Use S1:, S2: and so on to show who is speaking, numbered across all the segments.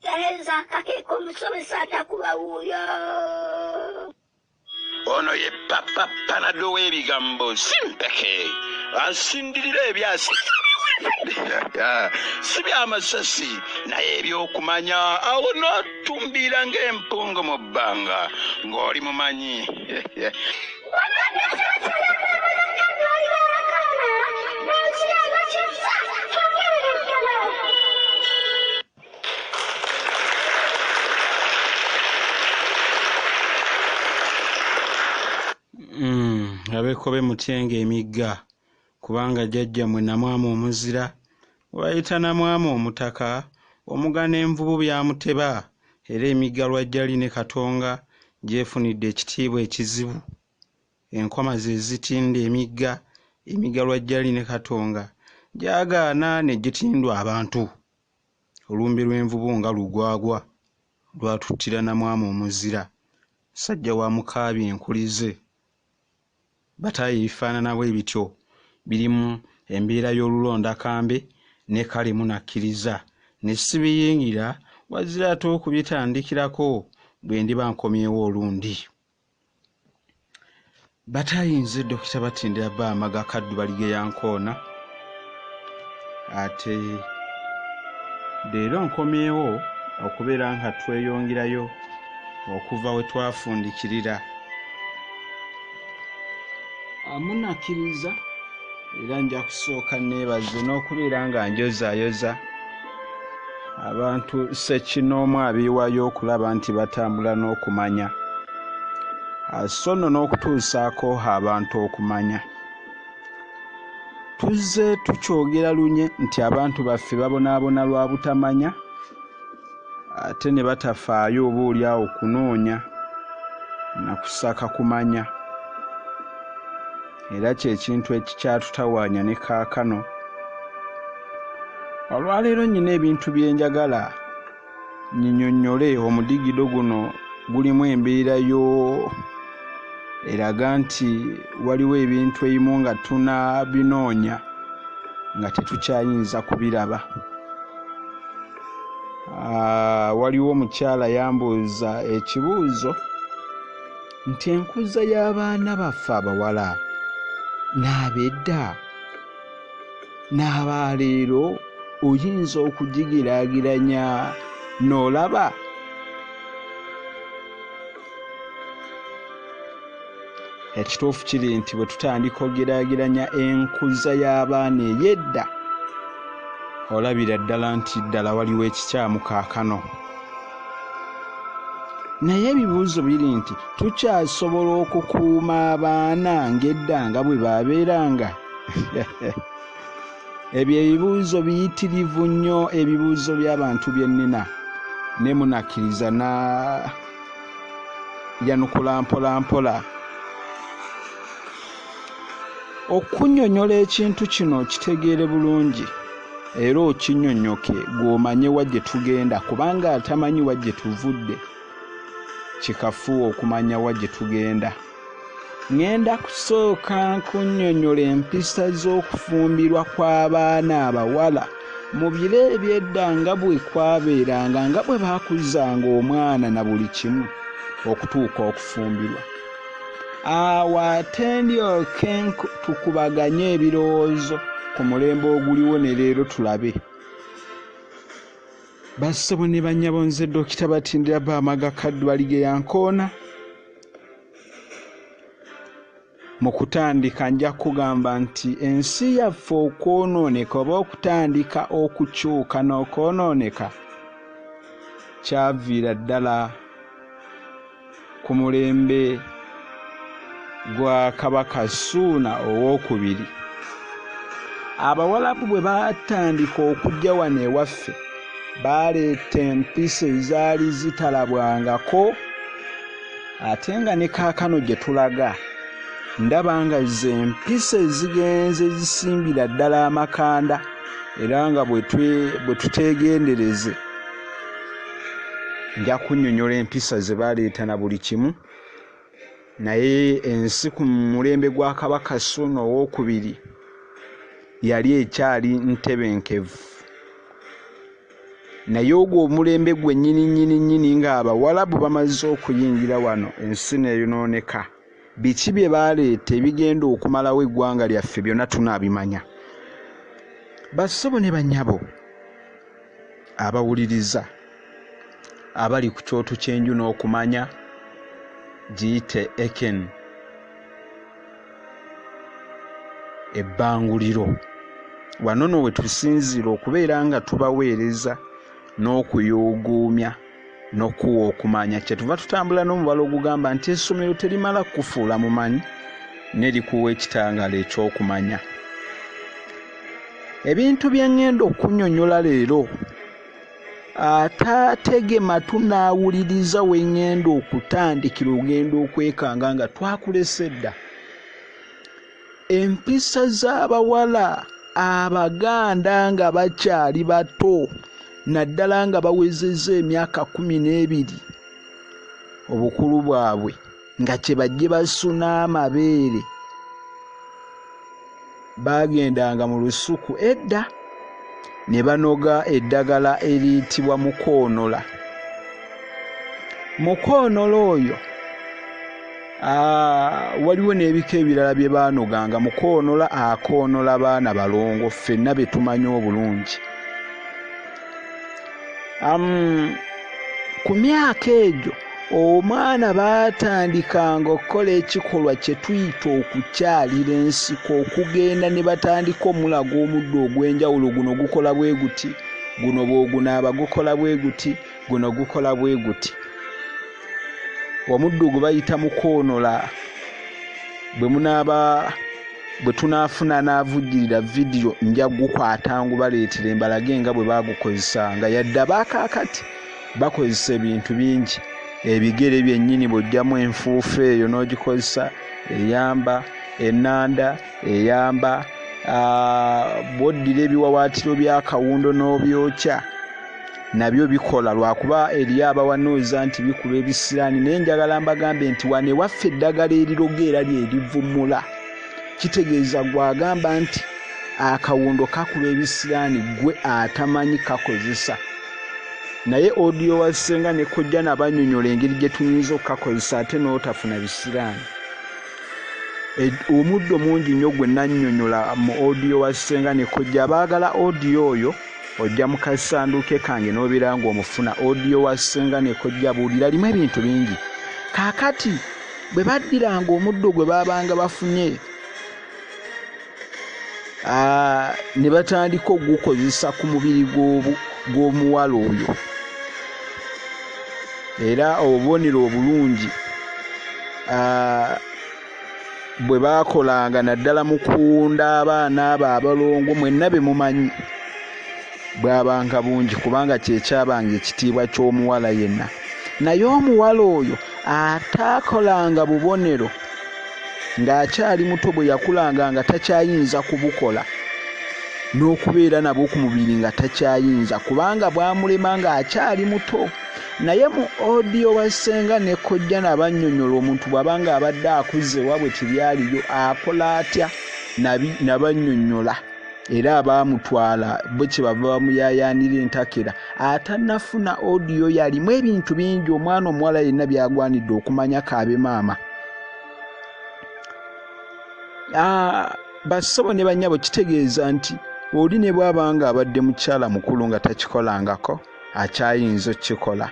S1: Tereza kakeko musomesa atakuba wuyo.
S2: Ono ye papa panado w'ebigambo simpeke asindirira ebyasi si by'amasasi naye ebyokumanya awo n'otumbira ng'empungu mu bbanga ng'oli mumanyi.
S3: Abekobe mutyenga emigga kubanga jjajja mwe namwama omuzira wayita namwama omutaka omugana envubu byamuteba era emigga Lwajjali ne Katonga gyefunidde ekitiibwa ekizibu. Enkoma ze zitinda emigga Lwajjali ne Katonga gyagaana ne gitindwa abantu. Olumbe lw'envubu nga lugwagwa lwatuttira namwama omuzira sajja wa mukaabi enkulize. Batayi bifaanana bwe bityo birimu embeera y'olulondakambe ne kale munakkiriza ne sibiyingira wazira ate okubitandikirako bwe ndiba nkomyewo olundi. Batayinze Dokita Batindira Baamaga Kaddu Balige Yankoona ate leero nkomyewo okubeera nga tweyongerayo okuva we twafundikirira. Amunakkiriza era nja kusooka neebaze n'okubeera nga njozaayoza abantu ssekinoomu abiiwayo okulaba nti batambula n'okumanya so nno n'okutuusaako abantu okumanya. Tuzze tukyogera lunye nti abantu baffe babonaabona lwa butamanya ate ne batafaayo obaolyawo kunoonya na kusaka kumanya. Era kyekintu ekikyatutawaanya ne kaakano. Olwaleero nnyina ebintu bye njagala nnyinnyonnyole. Omudigido guno gulimu embeera yo eraga nti waliwo ebintu ebimu nga tunabinoonya nga tetukyayinza kubiraba. Waliwo omukyala yambuuza ekibuuzo nti enkuza y'abaana baffe abawala n'ab'edda n'abaleero oyinza okugigiragiranya n'olaba? Ekituufu kiri nti bwe tutandika okugeraageranya enkuza y'abaana ey'edda olabira ddala nti ddala waliwo ekikyamu kaakano. Naye ebibuuzo biri nti tukyasobola okukuuma abaana ng'edda nga bwe baabeeranga? Ebyo ebibuuzo biyitirivu nnyo, ebibuuzo by'abantu byennina ne munakkiriza na yanukula mpola mpola. Okunnyonnyola ekintu kino kitegeere bulungi era okinnyonnyoke gw'omanye wa gye tugenda, kubanga atamanyi wa gye tuvudde kikafuuwa okumanya wa gye tugenda. Ngenda kusooka nkunnyonnyola empisa z'okufumbirwa kw'abaana abawala mu biro eby'edda nga bwe kwabeeranga, nga bwe baakuzanga omwana na buli kimu okutuuka okufumbirwa. Awo ate ndyoke tukubaganye ebirowoozo ku mulembe oguliwo ne leero tulabe. Bassebo ne bannyabo, nze Dokita Batindira Baamaga Kaddu Balige Yankoona. Mu kutandika nja kugamba nti ensi yaffe okwonooneka oba okutandika okukyuka n'okwonooneka kyaviira ddala ku mulembe gwa Kabaka Ssuuna II. Abawalabu bwe baatandika okujja wano ewaffe baaleeta empisa ezaali zitalabwangako, ate nga ne kaakano gye tulaga ndaba nga ze empisa ezigenze zisimbira ddala amakanda, era nga bwe tuteegendereze nja kunnyonnyola empisa ze baaleeta na buli kimu. Naye ensi ku mulembe gwa Kabaka Ssuuna II yali ekyali ntebenkevu. naye ogwo omulembe gwe nnyini ng'Abawalabu bamaze okuyingira wano ensi neeyonooneka. Biki bye baaleeta ebigenda okumalawo eggwanga lyaffe byonna tunaabimanya. Bassebo ne bannyabo abawuliriza abali ku kyoto ky'enju n'okumanya giyite Eken ebbanguliro. Wano nno we tusinziira okubeera nga tubaweereza n'okuyoogoomya n'okuwa okumanya. Kyetuva tutambula n'omubala ogugamba nti essomero terimala kukufuula mumanyi n'erikuwa ekitangaala eky'okumanya. Ebintu bye ngenda okunnyonnyola leero atategema tunaawuliriza we ngenda okutandikira ogenda okwekanga nga twakulesa edda. Empisa z'abawala Abaganda nga bakyali bato naddala nga bawezezza emyaka 12 obukulu bwabwe nga kye bajje basuna amabeere bagendanga mu lusuku edda ne banoga eddagala eriyitibwa mukoonola. Mukoonola oyo waliwo n'ebika ebirala bye baanoganga. Mukoonola akoonola baana balongo ffenna be tumanyi obulungi. Ku myaka egyo omwana baatandikanga okukola ekikolwa kye tuyita okukyalira ensiko, okugenda ne batandika omulaga omuddo ogw'enjawulo. Guno gukola bwe guti, guno bw'ogunaaba gukola bwe guti, guno gukola bwe guti. Omuddo gwe bayita mukoonola bwe tunaafuna n'avujjirira vidiyo nja gukwata ngubaleetera embalage nga bwe baagukozesanga. Yadde abaakaakati bakozesa ebintu bingi. Ebigere byennyini bw'ojjamu enfuufu eyo n'ogikozesa eyamba, ennanda eyamba, bw'oddira ebiwawaatiro by'akawundo n'obyokya nabyo bikola, lwakuba eriyo abawanooza nti bikula ebisiraani. Naye njagala mbagambe nti wano ewaffe eddagala eriroga era lyerivumula. Kitegeeza gwagamba nti akawundo kakula ebisiraani gwe atamanyi kakozesa. Naye odiyo wassenga ne kojja n'abanyonnyola engeri gye tuyinza okukakozesa ate n'otafuna bisiraani. Omuddo mungi nnyo gwe nannyonnyola mu odiyo wassenga ne kojja. Abaagala odiyo oyo ojja mu kasanduuke kange n'obeera ng'omufuna. Odiyo wassenga ne kojja buulira limu ebintu bingi. Kaakati bwe baddiranga omuddo gwe baabanga bafunye ne batandika ogukozesa ku mubiri gw'omuwala oyo, era obubonero obulungi bwe baakolanga naddala mu kuwunda abaana abo abalongo, mwenna be mumanyi, bwabanga bungi kubanga kyekyabanga ekitiibwa ky'omuwala yenna. Naye omuwala oyo ataakolanga bubonero ng'akyali muto, bwe yakulanga nga takyayinza kubukola, n'okubeera nabwo ku mubiri nga takyayinza kubanga bwamulema ng'akyali muto. Naye mu odiyo wassenga ne kojja n'abannyonnyola omuntu bw'abanga abadde akuze wabwe tebyaliyo akola atya, nabannyonnyola era abaamutwala bwe kye bava bamuyaayaanira entakera. Atannafuna odiyo yalimu ebintu bingi omwana omuwala yenna byagwanidde okumanya kaabe maama. Bassebo ne bannyabo kitegeeza nti oli ne bw'abanga abadde mukyala mukulu nga takikolangako, akyayinza okukikola.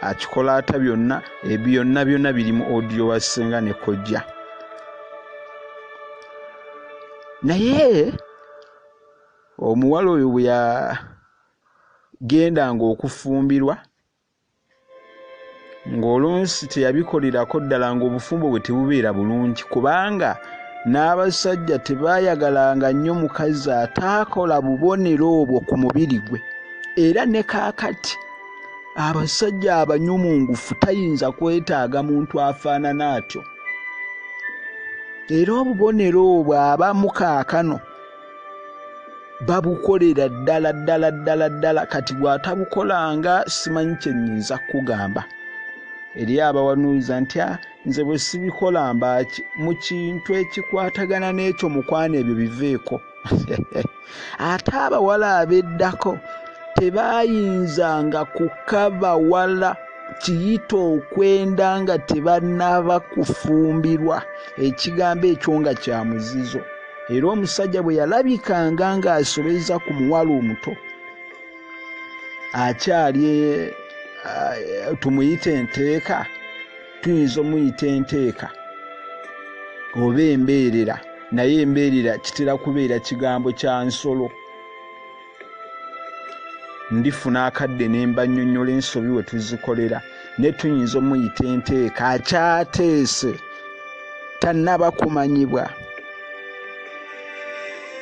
S3: Akikola ata byonna, byonna biri mu odiyo wassenga ne kojja. Naye omuwala oyo bwe yagendanga okufumbirwa ng'olunsi teyabikolerako ddala, ng'obufumbo bwe tebubeera bulungi kubanga n'abasajja tebaayagalanga nnyo mukazi ataakola bubonero obwo ku mubiri gwe. Era ne kaakati abasajja abanyumungufu tayinza kwetaaga muntu afaanana atyo. Era obubonero obwo abamu kaakano babukolera ddala. Kati gwatabukolanga simanyi kye nnyinza kugamba. Eri abawanuuza nti nze bwe sibikola mbaaki mu kintu ekikwatagana n'ekyo mukwano ebyo biveeko. Ate abawala abeddako tebayinzanga kukabawala kiyita okwenda nga tebannaba kufumbirwa. Ekigambo ekyo nga kya muzizo. Era omusajja bwe yalabikanga ng'asobeza ku muwala omuto akyali tumuyite enteeka, tuyinza omuyita enteeka oba embeerera, naye embeerera kitera kubeera kigambo kya nsolo. Ndifuna akadde ne mbannyonnyola ensobi we tuzikolera, ne tuyinza omuyita enteeka akyateese tannaba kumanyibwa,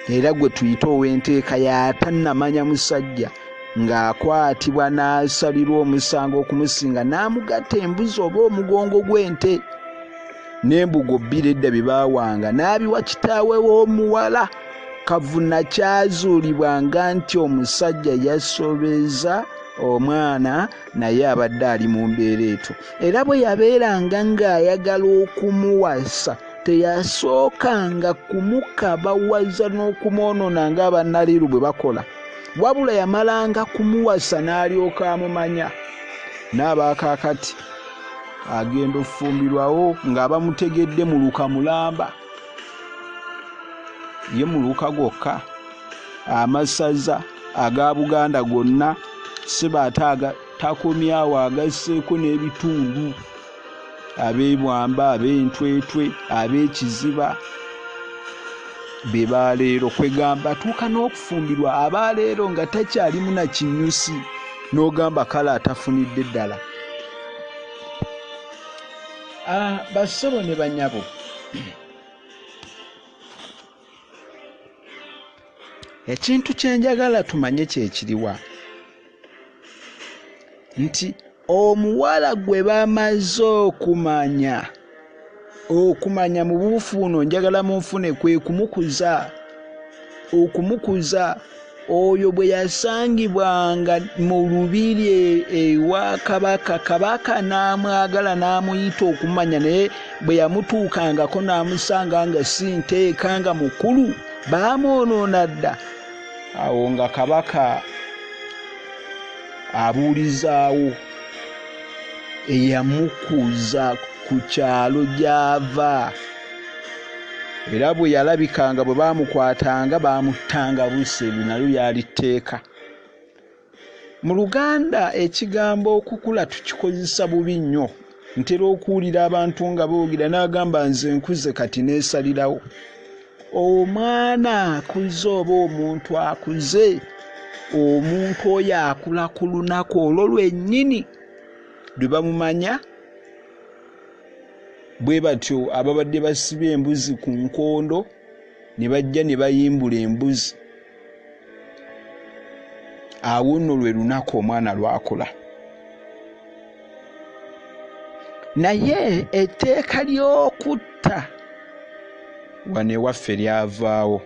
S3: era gwe tuyita ow'enteeka yatannamanya musajja ng'akwatibwa n'asalirwa omusango okumusinga n'amugatta embuzi oba omugongo gw'ente n'embugo bbiri edda bye baawanga n'abiwa kitaawe w'omuwala. Kavuna kyazuulibwanga nti omusajja yasobeza omwana naye abadde ali mu mbeera eto. Era bwe yabeeranga ng'ayagala okumuwasa teyasookanga kumukabawaza n'okumwonoona ng'abannaliiru bwe bakola, wabula yamalanga kumuwasa n'alyoka amumanya. N'abaakaakati agenda okufumbirwawo ng'abamutegedde mu luka mulamba, ye mu luka gwokka. Amasaza aga Buganda gonna sibaata takomyawo, agasseeko n'ebitundu, ab'ebwamba, ab'entwetwe, ab'ekiziba, be baleero kwegamba tuuka n'okufumbirwa abaleero nga takyalimu na kinyusi, n'ogamba kale atafunidde ddala. Bassebo ne banyabo, ekintu kye njagala tumanye kye kiriwa nti omuwala gwe bamaze okumanya mu buufu buno, njagala munfune, kwe okumukuza. Oyo bwe yasangibwanga mu lubiri ewa kabaka, kabaka n'amwagala n'amuyita okumanya, naye bwe yamutuukangako n'amusanga nga si nteeka nga mukulu, baamwonoona dda. Awo nga kabaka abuulizaawo eyamukuza ku kyalo gy'ava, era bwe yalabikanga bwe baamukwatanga baamuttanga buseru, nalyo lyali tteeka. Mu Luganda ekigambo okukula tukikozesa bubi nnyo. Ntera okuwulira abantu nga boogera n'agamba nze nkuze kati neesalirawo. Omwana akuze oba omuntu akuze, omuntu oyo akula ku lunaku olwo lwennyini lwe bamumanya. Bwe batyo ababadde basibye embuzi ku nkondo ne bajja ne bayimbula embuzi, awo nno lwe lunaku omwana lwakula. Naye etteeka ly'okutta wano ewaffe lyavaawo,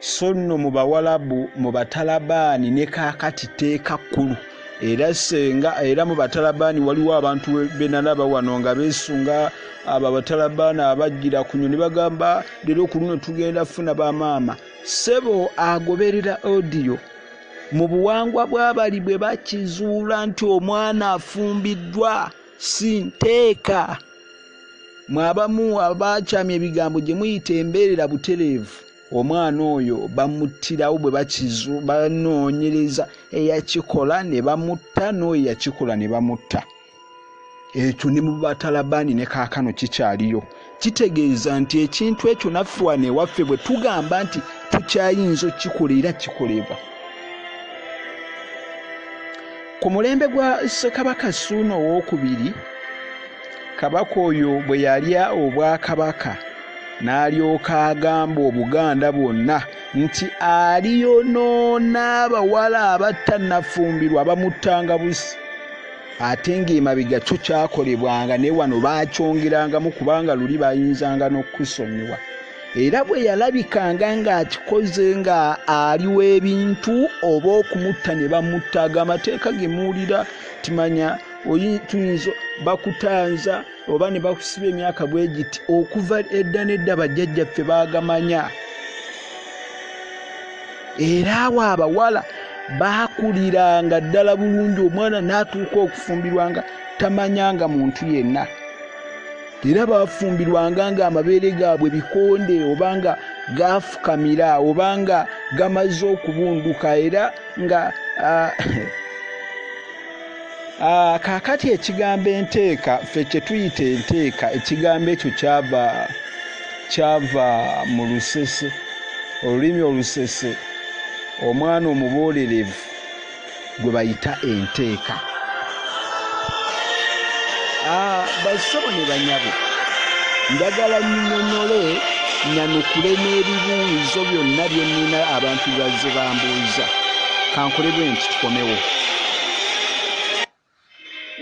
S3: so nno mu Bawalabu, mu Batalabaani ne kaakati tteeka kkulu. Era mu Batalabaani waliwo abantu be nalaba wano nga beesunga abo Abatalabaani abajjira ku nnyonyi, bagamba leero ku luno tugenda funa bamaama. Ssebo agoberera odiyo mu buwangwa bw'abali bwe bakizuula nti omwana afumbiddwa si nteeka. Mwabamu abakyamya ebigambo gye muyita embeerera butereevu, omwana oyo bamuttirawo bwe banoonyereza eyakikola ne bamutta, n'oyo yakikola ne bamutta. Ekyo ne mu Batalabaani ne kaakano kikyaliyo. Kitegeeza nti ekintu ekyo naffe wano ewaffe bwe tugamba nti tukyayinza okukikola era kikolebwa. Ku mulembe gwa Ssekabaka Ssuuna II, kabaka oyo bwe yalya obwakabaka n'alyoka agamba Obuganda bwonna nti aliyonoona abawala abatannafumbirwa bamuttanga busi. Ate ng'emabega kyo kyakolebwanga, ne wano baakyongerangamu kubanga luli bayinzanga n'okusonyiwa. Era bwe yalabikanga ng'akikoze nga aliwo ebintu oba okumutta ne bamuttaga, amateeka ge muwulira timanya tuyinza bakutanza oba ne bakusiba emyaka bwe giti, okuva edda n'edda bajjajjaffe baagamanya. Era awo abawala baakuliranga ddala bulungi, omwana n'atuuka okufumbirwanga tamanyanga muntu yenna. Era baafumbirwanga ng'amabeere gaabwe bikonde obanga gaafukamira obanga gamaze okubunduka. Era nga kaakati ekigambo enteeka, ffe kye tuyita enteeka, ekigambo ekyo kyava mu lusese, olulimi olusese, omwana omuboolerevu gwe bayita enteeka. Basabo ne banyabo, njagala nnyonnyole nyanukule n'ebibuuzo byonna bye nnina abantu bazze bambuuza. Kankole bwe nti tukomewo.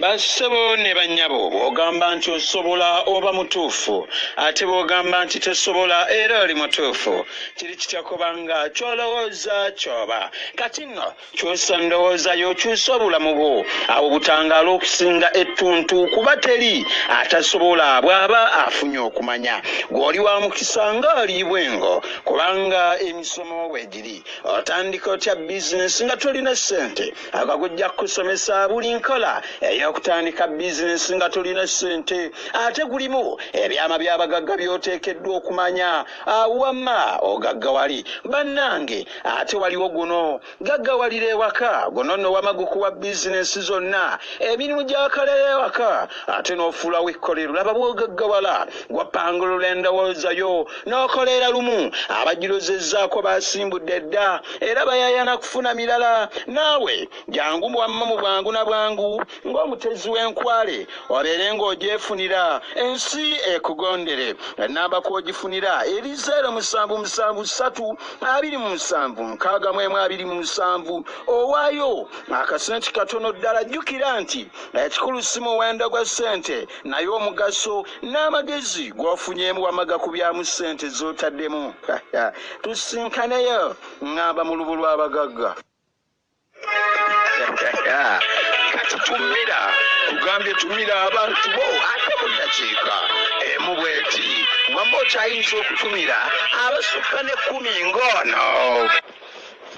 S2: Bassebo ne bannyabo, bw'ogamba nti osobola oba mutuufu, ate bw'ogamba nti tesobola era oli mutuufu, kiri kitya kubanga ky'olowooza ky'oba. Kati nno kyusa ndowooza y'okyusa obulamu bwo, awo butangaala okusinga ettuntu, kuba teri atasobola bw'aba afunye okumanya. Gw'oli wa mukisa ng'oli bwengo, kubanga emisomo weegiri. Otandika otya bizinesi nga tolina ssente, akakujja kukusomesa buli nkola okutandika bizinesi nga tolina ssente. Ate gulimu ebyama by'abagagga by'oteekeddwa okumanya. Wamma ogaggawali bannange, ate waliwo guno gaggawalira ewaka, guno nno wama gukuwa bizinesi zonna, emirimu gy'akalera ewaka, ate n'ofuula wekkolero. Laba bw'ogaggawala gwapangulula endowooza yo n'okolera lumu. Abagirozezzaako basimbudde dda era bayayana kufuna mirala. Naawe jangu wamma mu bwangu na bwangu ng'omutezi w'enkwale obeere ng'ogyefunira, ensi ekugondere. Ennamba kw'ogifunira eri 0773276127. Owaayo akasente katono ddala. Jjukira nti ekikulu si muwendo gwa ssente, naye omugaso n'amagezi gw'ofunyeemu wamaga ku byamu ssente z'otaddemu. Tusinkaneyo ngamba mu lubu lw'abagagga. Kati tumira, tugambye tumira abantu bo ate mu ddakiika emu bweti. Wamma okyayinza okutumira abasukka ne 10 ng'ono.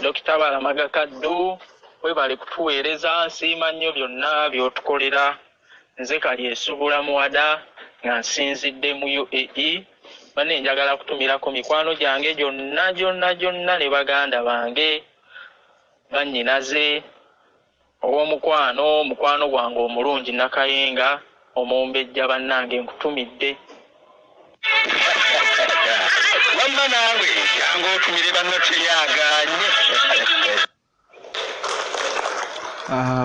S4: Dokita Balamaga Kaddu, webale kutuweereza, nsiima nnyo byonna by'otukolera. Nze kali esubula muwada nga nsinzidde mu UAE. Bane njagala kutumirako mikwano gyange gyonna ne baganda bange, bannyinaze omukwano gwange omulungi Nakayenga omumbejja bannange nkutumidde.
S2: Wamma naawe jangu otumire banno teryagaanye.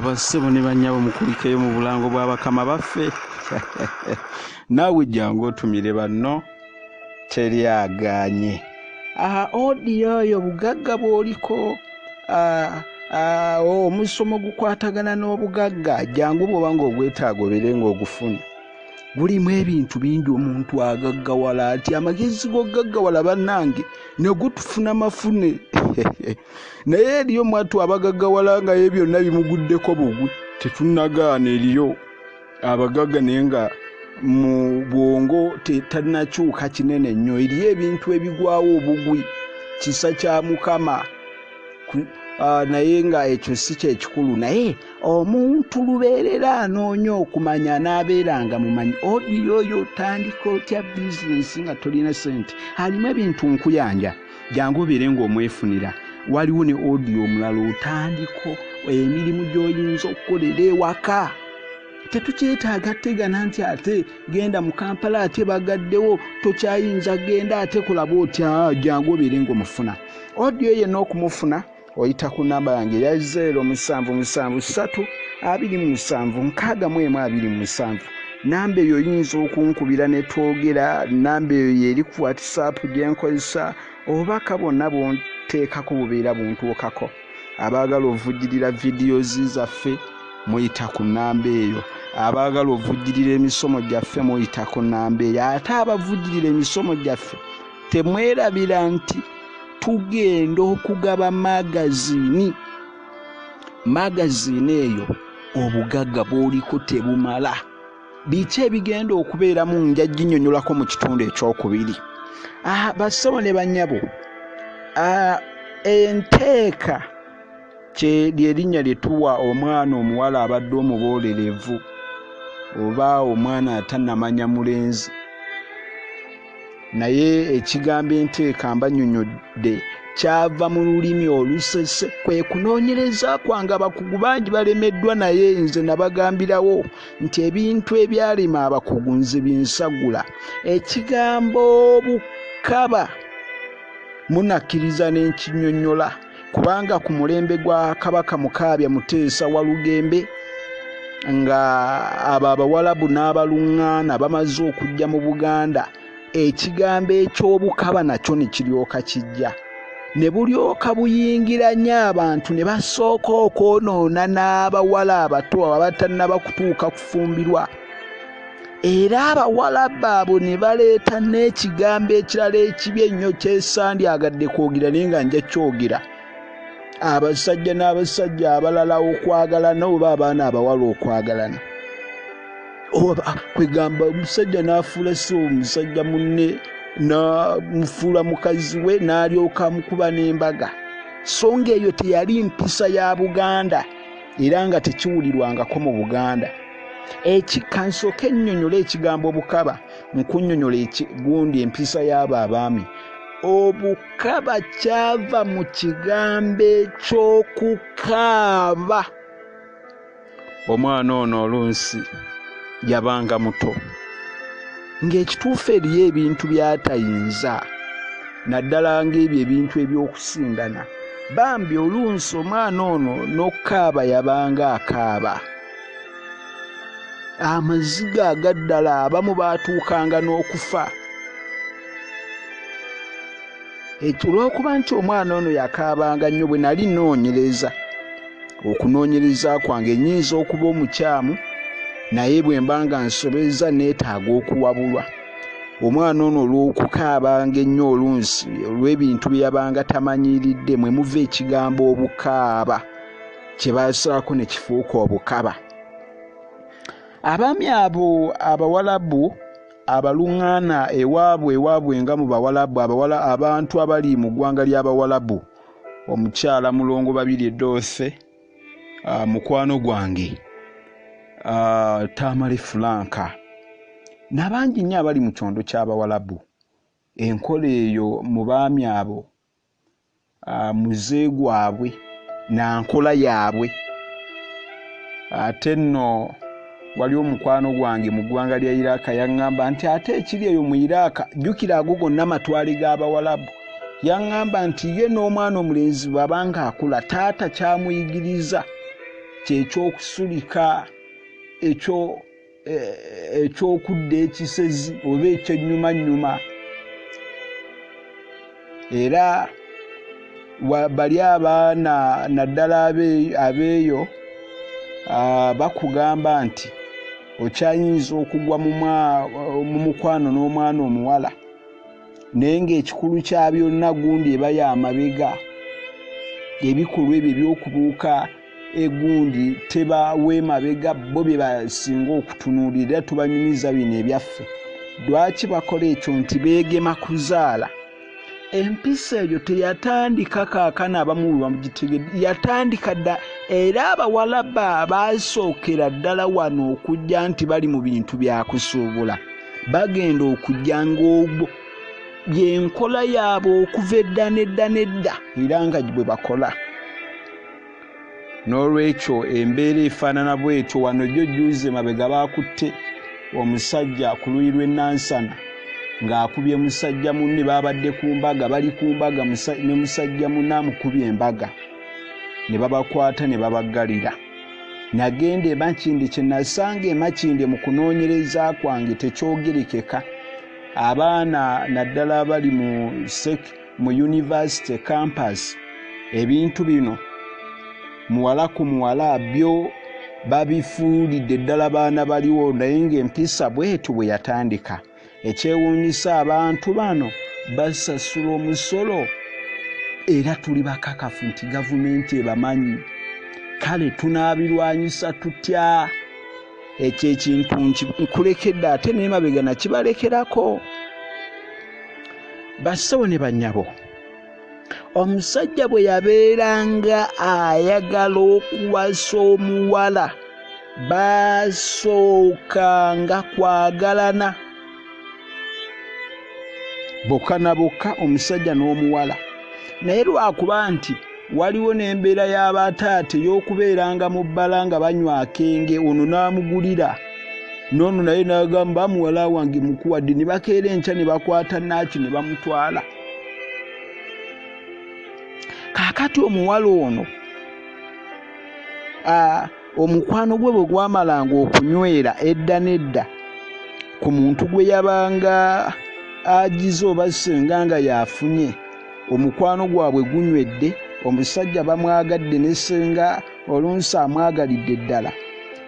S3: Bassebo ne bannyabo mukulikeyo mu bulango bw'abakama baffe. Naawe jangu otumire banno teryagaanye. Odiyo oyo bugagga bw'oliko, omusomo gukwatagana n'obugagga, jangu bw'oba ng'ogwetaaga obeere ng'ogufuna. Gulimu ebintu bingi omuntu agaggawala, ati amagezi g'ogaggawala bannange ne gutufuna mafune. Naye eriyo mwatu abagaggawala nga ye byonna bimuguddeko bugwi. Tetunnagaana eriyo abagagga naye nga mu bwongo tanakyuka kinene nnyo. Eriyo ebintu ebigwawo obugwi, kisa kya Mukama. Naye nga ekyo si kyekikulu. Naye omuntu lubeerera anoonya okumanya n'abeeranga mumanyi. Odiyo oyo otandika otya bizinesi nga tolina ssente, alimu ebintu nkuyanja, jangu obeere ng'omwefunira. Waliwo ne odiyo omulala otandiko emirimu gy'oyinza okukolera ewaka. Tetukyetaaga tegana nti ate genda mu Kampala ate bagaddewo, tokyayinza genda ate kulaba otya, jangu obeere ng'omufuna. Odiyo yenna okumufuna oyita ku namba yange ya 0777276127. Namba eyo oyinza okunkubira ne twogera. Namba eyo yeri ku WhatsApp gye nkozesa, obubaka bwonna bw'onteekako bubeera buntuukako. Abaagala ovujjirira videos zaffe muyita ku namba eyo. Abaagala ovujjirira emisomo gyaffe muyita ku namba eyo. Ate abavujjirira emisomo gyaffe temwerabira nti tugenda okugaba magazini eyo obugagga bw'oliko tebumala. Biki ebigenda okubeeramu nja ginnyonnyolako mu kitundu ekyokubiri. Bassebo ne bannyabo, enteeka lyerinnya lye tuwa omwana omuwala abadde omuboolerevu oba omwana atannamanya mulenzi. Naye ekigambo enteeka mbanyonyodde kyava mu lulimi olusese. Kwe kunoonyereza kwange abakugu bangi balemeddwa, naye nze nabagambirawo nti ebintu ebyalema abakugu nze binsagula. Ekigambo obukaba munakkiriza n'enkinyonnyola, kubanga ku mulembe gwa Kabaka Mukaabya Muteesa Walugembe nga abo Abawalabu n'Abaluŋŋaana bamaze okujja mu Buganda, ekigambo eky'obukaba nakyo ne kiryoka kijja, ne bulyoka buyingiranya abantu ne basooka okwonoona n'abawala abato abatannaba kutuuka kufumbirwa. Era Abawalabu abo ne baleeta n'ekigambo ekirala ekibi ennyo kyesandyagadde kwogera naye nga nja kyogera. Abasajja n'abasajja abalala okwagalana oba abaana abawala okwagalana. Kwegamba omusajja n'afuula si omusajja munne n'amufuula mukazi we n'alyoka amukuba n'embaga. So ng'eyo teyali mpisa ya Buganda era nga tekiwulirwangako mu Buganda. Kansooke ennyonnyola ekigambo obukaba, nkunnyonnyola gundi empisa y'abo abaami. Obukaba kyava mu kigambo eky'okukaaba. Omwana ono oluusi yabanga muto, ng'ekituufu eriyo ebintu by'atayinza, naddala ng'ebyo ebintu eby'okusindana. Bambi oluusi omwana ono n'okukaaba yabanga akaaba. Amaziga agaddala abamu baatuukanga n'okufa. Olw'okuba nti omwana ono yakaabanga nnyo, bwe nali nnoonyereza, okunoonyereza kwange nnyinza okuba omukyamu, naye bwe mba nga nsobeza neetaaga okuwabulwa. Omwana ono olw'okukaabanga ennyo oluusi olw'ebintu bye yabanga tamanyiiridde, mwe muva ekigambo obukaaba kye baasaako ne kifuuka obukaba. Abaami abo Abawalabu Abaluŋŋaana ewaabwe nga mu Bawalabu abantu abali mu ggwanga ly'Abawalabu, omukyala Mulongo Babirye Dorothy, mukwano gwange Tamale Franka, n'abangi nnyo abali mu kyondo ky'Abawalabu. Enkola eyo mu baami abo muze gwabwe na nkola yaabwe. Ate nno wali omukwano gwange mu ggwanga lya Iraka yaŋŋamba nti ate ekiri eyo mu Iraka, jjukira ago gonna amatwale g'Abawalabu, yaŋŋamba nti ye n'omwana omulenzi bw'abanga akula, taata kyamuyigiriza kyekyokusulika ekyokudda ekisezi oba ekyennyumanyuma. Era bali abaana naddala abeeyo bakugamba nti okyayinza okugwa mu mukwano n'omwana omuwala, naye ng'ekikulu kya byonna gundi eba y'amabega. Ebikolwa ebyo eby'okubuuka egundi tebawe mabega, bo bye basinga okutunuulira. Tubanyumiza bino ebyaffe. Lwaki bakola ekyo? Nti beegema kuzaala. Empisa eyo teyatandika kaakano abamu bamugitegedde, yatandika dda. Era Abawalabu baasookera ddala wano okujja nti bali mu bintu bya kusuubula, bagenda okujja ng'ogwo byenkola yaabwe okuva edda n'edda n'edda, era nga bwe bakola. N'olwekyo embeera efaanana bw'etyo. Wano jjo jjuuze mabega baakutte omusajja ku luuyi lw'e Nansana ng'akubye musajja munne, baabadde ku mbaga, bali ku mbaga, ne musajja munne amukubye embaga, ne babakwata ne babaggalira. Nagenda e Makindye, kye nasanga e Makindye mu kunoonyereza kwange tekyogerekeka. Abaana naddala abali mu university campus, ebintu bino muwala ku muwala byo babifuulidde ddala baana baliwo, naye ng'empisa bw'etyo bwe yatandika. Ekyewuunyisa, abantu bano basasula omusolo era tuli bakakafu nti gavumenti ebamanyi. Kale tunaabirwanyisa tutya? Ekyo ekintu nkulekedde, ate naye mabega nakibalekerako. Basawo ne bannyabo, omusajja bwe yabeeranga ayagala okuwasa omuwala baasookanga kwagalana bokka na bokka omusajja n'omuwala naye lwakuba nti waliwo n'embeera y'abataate y'okubeeranga mu bbala nga banywa akenge ono n'amugulira n'ono naye n'agamba muwala wange mukuwadde ne bakeera enkya ne bakwata naaki ne bamutwala kaakati omuwala ono omukwano gwe bwe gwamalanga okunywera edda n'edda ku muntu gwe yabanga agize oba senga nga yafunye omukwano gwabwe gunywedde omusajja bamwagadde ne senga olunsi amwagalidde ddala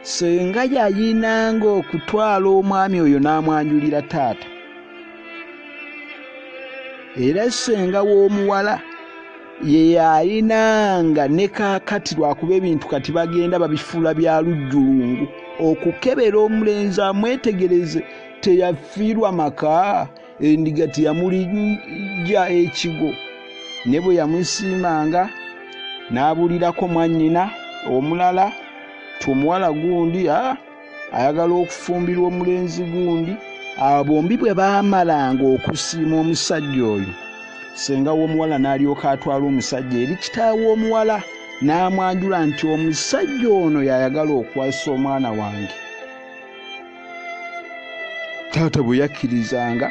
S3: senga yayinanga okutwala omwami oyo n'amwanjulira taata era senga w'omuwala ye yayinanga ne kaakati lwakuba ebintu kati bagenda babifuula bya lujjulungu okukebera omulenzi amwetegereze teyafiirwa maka endiga teyamulijja ekigo ne bwe yamusiimanga n'abulirako mwannyina omulala omuwala gundi ayagala okufumbirwa omulenzi gundi bombi bwe baamalanga okusiima omusajja oyo senga w'omuwala n'alyoka atwala omusajja eri kitaawe omuwala n'amwanjula nti omusajja ono yayagala okwasa omwana wange taata bwe yakkirizanga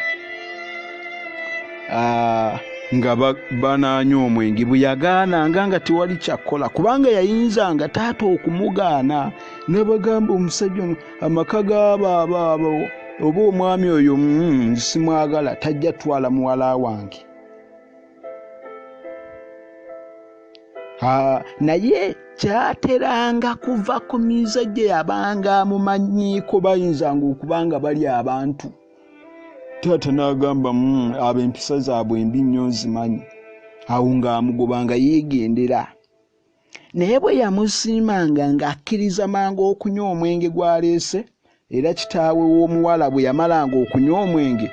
S3: nga banaanywa omwenge bwe yagaananga nga tewali kyakkola kubanga yayinzanga taata okumugaana n'abagamba omusajja ono amaka g'abaabo oba omwami oyo simwagala tajja twala muwala wange naye kyateranga kuva ku mize gye yabanga amumanyiiko bayinzanga okubanga bali abantu taata n'agamba abo empisa zaabwe embi nnyo nzimanyi awo ng'amugobanga yeegendera naye bwe yamusiimanga ng'akkiriza mangu okunywa omwenge gw'aleese era kitaawe w'omuwala bwe yamalanga okunywa omwenge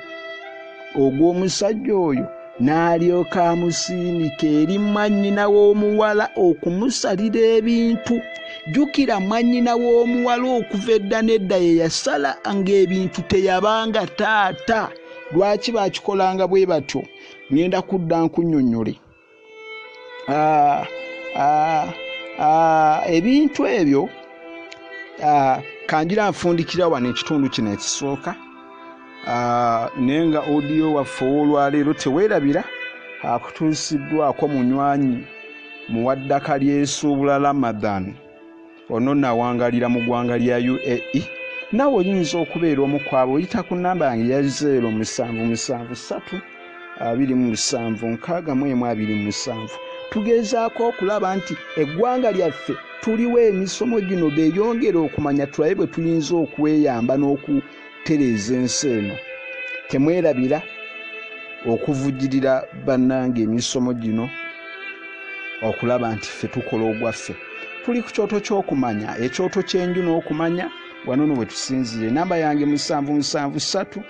S3: ogw'omusajja oyo n'alyoka amusiimika eri mwannyina w'omuwala okumusalira ebintu jjukira mwannyina w'omuwala okuva edda n'edda ye yasala ng'ebintu teyabanga taata lwaki baakikolanga bwe batyo ngenda kudda nkunnyonnyole ebintu ebyo kanjira nfundikira wano ekitundu kino ekisooka naye nga odiyo waffe ow'olwaleero teweerabira akutuusiddwako munywanyi muwaddaka lyesuubula Ramadan ono nawangalira mu ggwanga lya UAE nawe oyinza okubeera omu kwabo oyita ku nnamba yange ya 0777276127 tugezaako okulaba nti eggwanga lyaffe tuliwo emisomo gino beeyongera okumanya tulabe bwe tuyinza okweyamba n'okutereeza ensi eno temwerabira okuvujjirira bannange emisomo gino okulaba nti ffe tukola ogwaffe tuli ku kyoto ky'okumanya ekyoto ky'enju n'okumanya wano bwe tusinzire namba yange 7773